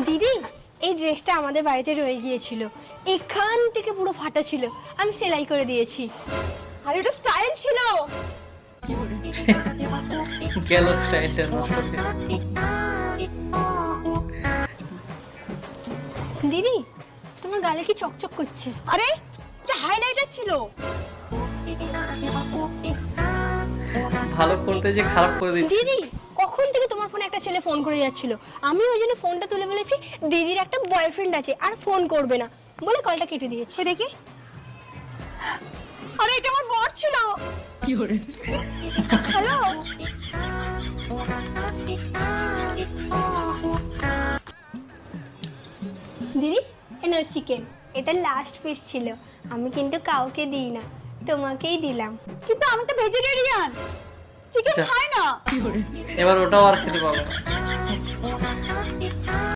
দিদি, এই ড্রেসটা আমাদের বাড়িতে রয়ে গিয়েছিল, এখান থেকে পুরো ফাটা ছিল, আমি সেলাই করে দিয়েছি। আর এটা স্টাইল ছিল। গেল স্টাইলটা নষ্ট করে। দিদি, তোমার গালে কি চকচক করছে? আরে এটা হাইলাইটার ছিল। ভালো করতে যে খারাপ করে দিচ্ছি। দিদি, কখন থেকে তোমার ফোনে একটা ছেলে ফোন করে যাচ্ছিল, আমি ওই জন্য ফোনটা তুলে বলেছি দিদির একটা বয়ফ্রেন্ড আছে আর ফোন করবে না বলে কলটা কেটে দিয়েছি। দেখি, আরে এটা আমার বর ছিল। কি করে? হ্যালো, দিদি এনো চিকেন, এটা লাস্ট পিস ছিল, আমি কিন্তু কাউকে দিই না, তোমাকেই দিলাম। কিন্তু আমি তো ভেজিটেরিয়ান, চিকেন খাই না। এবার ওটাও আর খেতে পাবো না।